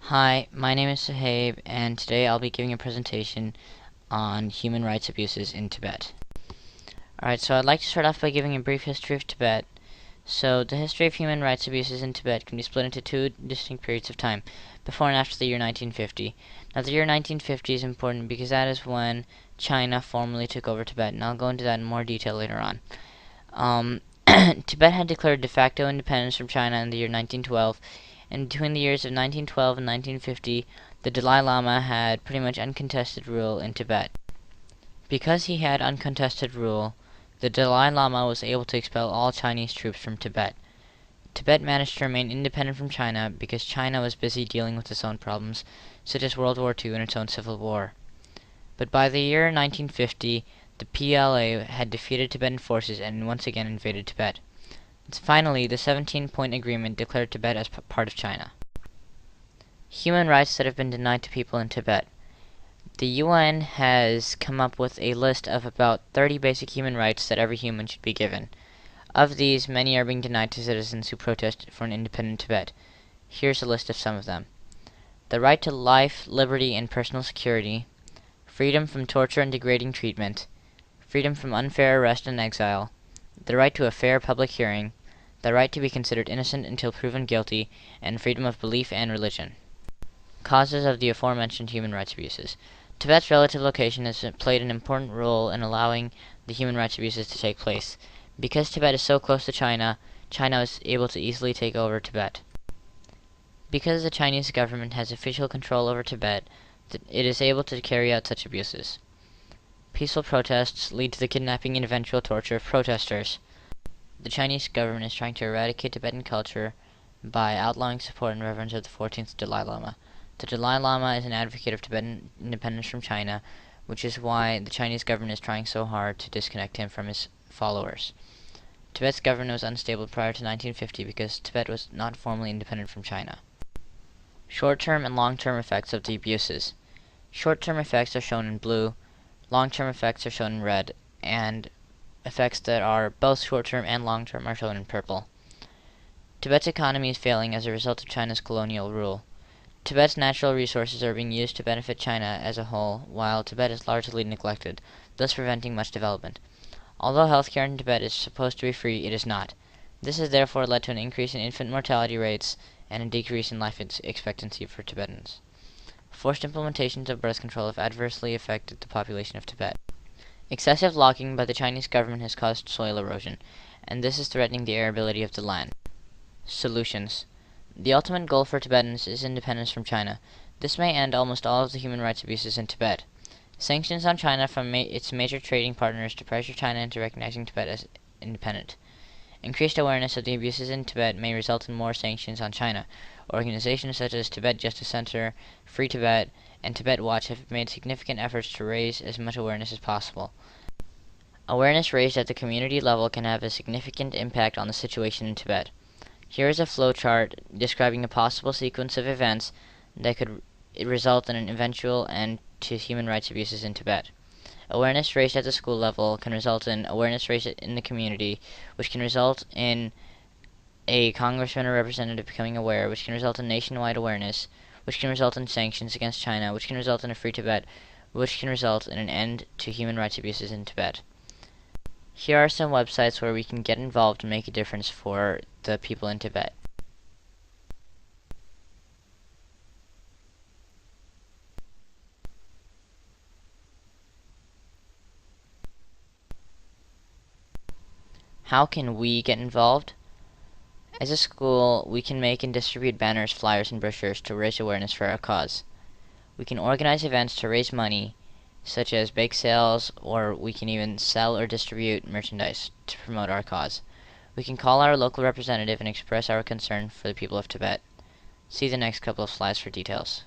Hi, my name is Sahib, and today I'll be giving a presentation on human rights abuses in Tibet. Alright, so I'd like to start off by giving a brief history of Tibet. So, the history of human rights abuses in Tibet can be split into two distinct periods of time, before and after the year 1950. Now, the year 1950 is important because that is when China formally took over Tibet, and I'll go into that in more detail later on. Tibet had declared de facto independence from China in the year 1912, and between the years of 1912 and 1950, the Dalai Lama had pretty much uncontested rule in Tibet. Because he had uncontested rule, the Dalai Lama was able to expel all Chinese troops from Tibet. Tibet managed to remain independent from China because China was busy dealing with its own problems, such as World War II and its own civil war. But by the year 1950, the PLA had defeated Tibetan forces and once again invaded Tibet. Finally, the 17-point agreement declared Tibet as part of China. Human rights that have been denied to people in Tibet. The UN has come up with a list of about 30 basic human rights that every human should be given. Of these, many are being denied to citizens who protest for an independent Tibet. Here's a list of some of them. The right to life, liberty, and personal security, freedom from torture and degrading treatment, freedom from unfair arrest and exile, the right to a fair public hearing, the right to be considered innocent until proven guilty, and freedom of belief and religion. Causes of the aforementioned human rights abuses. Tibet's relative location has played an important role in allowing the human rights abuses to take place. Because Tibet is so close to China, China was able to easily take over Tibet. Because the Chinese government has official control over Tibet, it is able to carry out such abuses. Peaceful protests lead to the kidnapping and eventual torture of protesters. The Chinese government is trying to eradicate Tibetan culture by outlawing support and reverence of the 14th Dalai Lama. The Dalai Lama is an advocate of Tibetan independence from China, which is why the Chinese government is trying so hard to disconnect him from his followers. Tibet's government was unstable prior to 1950 because Tibet was not formally independent from China. Short-term and long-term effects of the abuses. Short-term effects are shown in blue, long-term effects are shown in red, and effects that are both short-term and long-term are shown in purple. Tibet's economy is failing as a result of China's colonial rule. Tibet's natural resources are being used to benefit China as a whole, while Tibet is largely neglected, thus preventing much development. Although healthcare in Tibet is supposed to be free, it is not. This has therefore led to an increase in infant mortality rates and a decrease in life expectancy for Tibetans. Forced implementations of birth control have adversely affected the population of Tibet. Excessive logging by the Chinese government has caused soil erosion, and this is threatening the arability of the land. Solutions. The ultimate goal for Tibetans is independence from China. This may end almost all of the human rights abuses in Tibet. Sanctions on China from its major trading partners to pressure China into recognizing Tibet as independent. Increased awareness of the abuses in Tibet may result in more sanctions on China. Organizations such as Tibet Justice Center, Free Tibet, and Tibet Watch have made significant efforts to raise as much awareness as possible. Awareness raised at the community level can have a significant impact on the situation in Tibet. Here is a flowchart describing a possible sequence of events that could result in an eventual end to human rights abuses in Tibet. Awareness raised at the school level can result in awareness raised in the community, which can result in a congressman or representative becoming aware, which can result in nationwide awareness, which can result in sanctions against China, which can result in a free Tibet, which can result in an end to human rights abuses in Tibet. Here are some websites where we can get involved and make a difference for the people in Tibet. How can we get involved? As a school, we can make and distribute banners, flyers, and brochures to raise awareness for our cause. We can organize events to raise money, such as bake sales, or we can even sell or distribute merchandise to promote our cause. We can call our local representative and express our concern for the people of Tibet. See the next couple of slides for details.